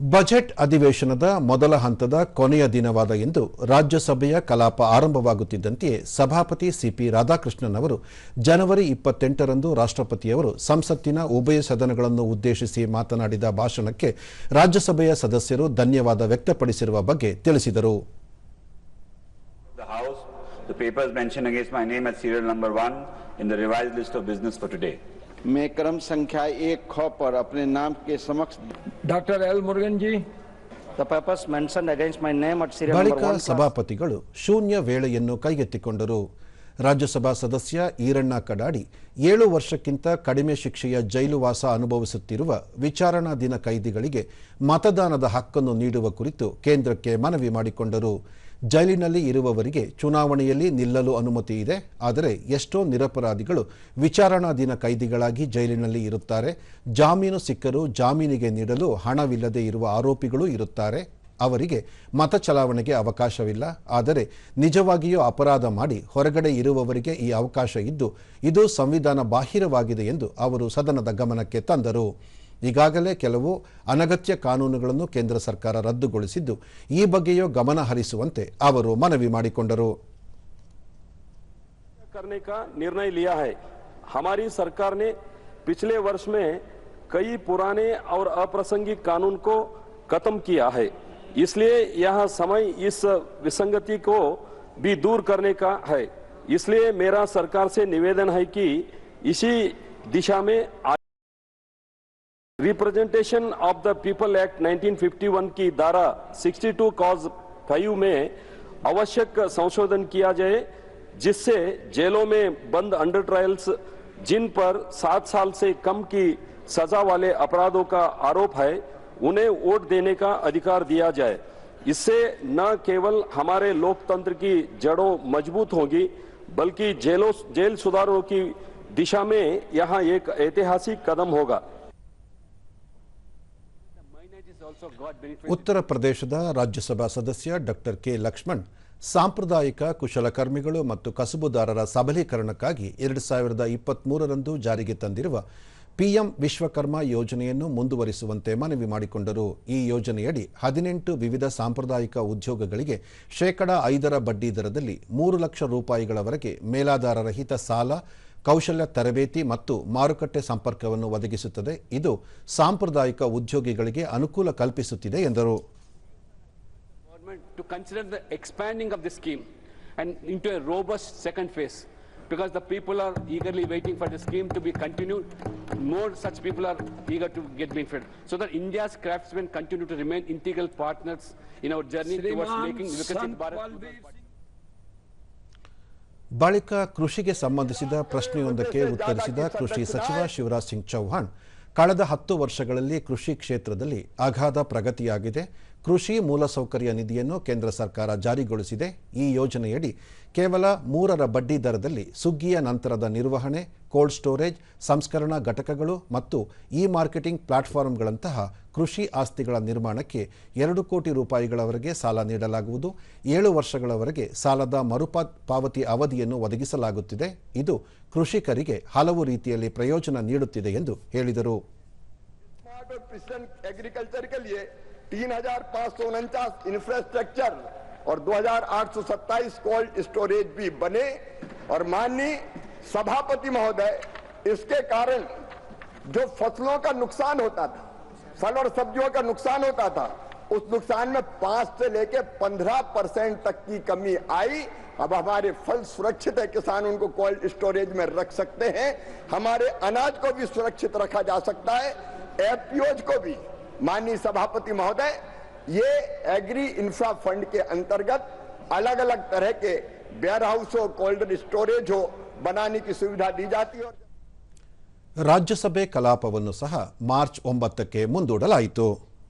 Budget ಅಧಿವೇಶನದ ಮೊದಲ ಹಂತದ ಕೊನೆಯ ದಿನವಾದ ಇಂದು ರಾಜ್ಯಸಭೆಯ ಕಲಾಪ ಆರಂಭವಾಗುತ್ತಿದ್ದಂತೆಯೇ ಸಭಾಪತಿ ಸಿಪಿ ರಾಧಾಕೃಷ್ಣನ್ ಅವರು ಜನವರಿ 28ರಂದು ರಾಷ್ಟ್ರಪತಿಯವರು ಸಂಸತ್ತಿನ ಉಭಯ ಸದನಗಳನ್ನು ಉದ್ದೇಶಿಸಿ ಮಾತನಾಡಿದ ಭಾಷಣಕ್ಕೆ ರಾಜ್ಯಸಭೆಯ ಸದಸ್ಯರು ಧನ್ಯವಾದ ವ್ಯಕ್ತಪಡಿಸಿರುವ ಬಗ್ಗೆ ತಿಳಿಸಿದರು. The papers mention against my name as serial number 1 in the revised list of business for today. मैं क्रम संख्या 1 ख पर अपने नाम के समक्ष doctor L Murugan ji The papers mentioned against my name at serial ಬಳಿಕ number 1 ಸಭಾಪತಿಗಳು ಶೂನ್ಯ ವೇಳೆಯನ್ನು ಕೈಗೆತ್ತಿಕೊಂಡರು. ರಾಜ್ಯಸಭಾ ಸದಸ್ಯ ಈರಣ್ಣ ಕಡಾಡಿ 7 ವರ್ಷಕ್ಕಿಂತ ಕಡಿಮೆ ಶಿಕ್ಷೆಯ ಜೈಲುವಾಸ ಅನುಭವಿಸುತ್ತಿರುವ ವಿಚಾರಣಾಧೀನ ಕೈದಿಗಳಿಗೆ ಮತದಾನದ ಹಕ್ಕನ್ನು ನೀಡುವ ಕುರಿತು ಕೇಂದ್ರಕ್ಕೆ ಮನವಿ ಮಾಡಿಕೊಂಡರು. ಜೈಲಿನಲ್ಲಿ ಇರುವವರಿಗೆ ಚುನಾವಣೆಯಲ್ಲಿ ನಿಲ್ಲಲು ಅನುಮತಿ ಇದೆ, ಆದರೆ ಎಷ್ಟೋ ನಿರಪರಾಧಿಗಳು ವಿಚಾರಣಾಧೀನ ಕೈದಿಗಳಾಗಿ ಜೈಲಿನಲ್ಲಿ ಇರುತ್ತಾರೆ. ಜಾಮೀನು ಸಿಕ್ಕರೂ ಜಾಮೀನಿಗೆ ನೀಡಲು ಹಣವಿಲ್ಲದೆ ಇರುವ ಆರೋಪಿಗಳೂ ಇರುತ್ತಾರೆ. ಅವರಿಗೆ ಮತ ಚಲಾವಣೆಗೆ ಅವಕಾಶವಿಲ್ಲ. ಆದರೆ ನಿಜವಾಗಿಯೂ ಅಪರಾಧ ಮಾಡಿ ಹೊರಗಡೆ ಇರುವವರಿಗೆ ಈ ಅವಕಾಶ ಇದ್ದು ಇದು ಸಂವಿಧಾನ ಬಾಹಿರವಾಗಿದೆ ಎಂದು ಅವರು ಸದನದ ಗಮನಕ್ಕೆ ತಂದರು. ಈಗಾಗಲೇ ಕೆಲವು ಅನಗತ್ಯ ಕಾನೂನುಗಳನ್ನು ಕೇಂದ್ರ ಸರ್ಕಾರ ರದ್ದುಗೊಳಿಸಿದ್ದು ಈ ಬಗ್ಗೆಯೂ ಗಮನ ಹರಿಸುವಂತೆ ಅವರು ಮನವಿ ಮಾಡಿಕೊಂಡರು. करने का निर्णय लिया है. हमारी सरकार ने पिछले वर्ष में कई पुराने और अप्रासंगिक कानून को खत्म किया है. इसलिए यह समय इस विसंगति को भी दूर करने का है. इसलिए मेरा सरकार से निवेदन है कि इसी दिशा में representation of the people act 1951 की धारा 62 कॉज 5 में आवश्यक संशोधन किया जाए, जिससे जेलों में बंद अंडर ट्रायल्स जिन पर 7 साल से कम की सजा वाले अपराधों का आरोप है उन्हें वोट देने का अधिकार दिया जाए. इससे न केवल हमारे लोकतंत्र की जड़ों मजबूत होगी बल्कि जेल सुधारों की दिशा में यह एक ऐतिहासिक कदम होगा. ಉತ್ತರ ಪ್ರದೇಶದ ರಾಜ್ಯಸಭಾ ಸದಸ್ಯ ಡಾಕ್ಟರ್ ಕೆ ಲಕ್ಷ್ಮಣ್ ಸಾಂಪ್ರದಾಯಿಕ ಕುಶಲಕರ್ಮಿಗಳು ಮತ್ತು ಕಸುಬುದಾರರ ಸಬಲೀಕರಣಕ್ಕಾಗಿ 2023ರಂದು ಜಾರಿಗೆ ತಂದಿರುವ ಪಿಎಂ ವಿಶ್ವಕರ್ಮ ಯೋಜನೆಯನ್ನು ಮುಂದುವರಿಸುವಂತೆ ಮನವಿ ಮಾಡಿಕೊಂಡರು. ಈ ಯೋಜನೆಯಡಿ 18 ವಿವಿಧ ಸಾಂಪ್ರದಾಯಿಕ ಉದ್ಯೋಗಗಳಿಗೆ ಶೇಕಡಾ 5 ಬಡ್ಡಿ ದರದಲ್ಲಿ 3 ಲಕ್ಷ ರೂಪಾಯಿಗಳವರೆಗೆ ಮೇಲಾಧಾರ ರಹಿತ ಸಾಲ, ಕೌಶಲ್ಯ ತರಬೇತಿ ಮತ್ತು ಮಾರುಕಟ್ಟೆ ಸಂಪರ್ಕವನ್ನು ಒದಗಿಸುತ್ತದೆ. ಇದು ಸಾಂಪ್ರದಾಯಿಕ ಉದ್ಯೋಗಿಗಳಿಗೆ ಅನುಕೂಲ ಕಲ್ಪಿಸುತ್ತಿದೆ ಎಂದರು. To consider the expanding of the scheme and into a robust second phase, because the people are eagerly waiting for the scheme to be continued. More such people are eager to get benefit, so that India's craftsmen continue to remain integral partners in our journey towards making Viksit Bharat. ಬಳಿಕ ಕೃಷಿಗೆ ಸಂಬಂಧಿಸಿದ ಪ್ರಶ್ನೆಯೊಂದಕ್ಕೆ ಉತ್ತರಿಸಿದ ಕೃಷಿ ಸಚಿವ ಶಿವರಾಜ್ ಸಿಂಗ್ ಚೌಹಾಣ್, ಕಳೆದ 10 ವರ್ಷಗಳಲ್ಲಿ ಕೃಷಿ ಕ್ಷೇತ್ರದಲ್ಲಿ ಅಗಾಧ ಪ್ರಗತಿಯಾಗಿದೆ. ಕೃಷಿ ಮೂಲಸೌಕರ್ಯ ನಿಧಿಯನ್ನು ಕೇಂದ್ರ ಸರ್ಕಾರ ಜಾರಿಗೊಳಿಸಿದೆ. ಈ ಯೋಜನೆಯಡಿ ಕೇವಲ 3ರ ಬಡ್ಡಿ ದರದಲ್ಲಿ ಸುಗ್ಗಿಯ ನಂತರದ ನಿರ್ವಹಣೆ, ಕೋಲ್ಡ್ ಸ್ಟೋರೇಜ್, ಸಂಸ್ಕರಣಾ ಘಟಕಗಳು ಮತ್ತು ಇ ಮಾರ್ಕೆಟಿಂಗ್ ಪ್ಲಾಟ್ಫಾರ್ಮ್ಗಳಂತಹ ಕೃಷಿ ಆಸ್ತಿಗಳ ನಿರ್ಮಾಣಕ್ಕೆ 2 ಕೋಟಿ ರೂಪಾಯಿಗಳವರೆಗೆ ಸಾಲ ನೀಡಲಾಗುವುದು. 7 ವರ್ಷಗಳವರೆಗೆ ಸಾಲದ ಮರುಪಾವತಿ ಅವಧಿಯನ್ನು ಒದಗಿಸಲಾಗುತ್ತಿದೆ. ಇದು ಕೃಷಿಕರಿಗೆ ಹಲವು ರೀತಿಯಲ್ಲಿ ಪ್ರಯೋಜನ ನೀಡುತ್ತಿದೆ ಎಂದು ಹೇಳಿದರು. 3549 इंफ्रास्ट्रक्चर और 2827 कोल्ड स्टोरेज भी बने. और माननीय सभापति महोदय, इसके कारण जो फसलों का नुकसान होता था, फल और सब्जियों का नुकसान होता था, उस नुकसान में 5 से लेके 15% तक की कमी आई. अब हमारे फल सुरक्षित है, किसान उनको कोल्ड स्टोरेज में रख सकते हैं. हमारे अनाज को भी सुरक्षित रखा जा सकता है. एपीओज को भी माननीय सभापति महोदय, ये एग्री इंफ्रा फंड के अंतर्गत अलग अलग तरह के वेयर हाउस हो, कोल्ड स्टोरेज हो बनाने की सुविधा दी जाती है. ರಾಜ್ಯಸಭೆ ಕಲಾಪವನ್ನು ಸಹ ಮಾರ್ಚ್ 9ಕ್ಕೆ ಮುಂದೂಡಲಾಯಿತು.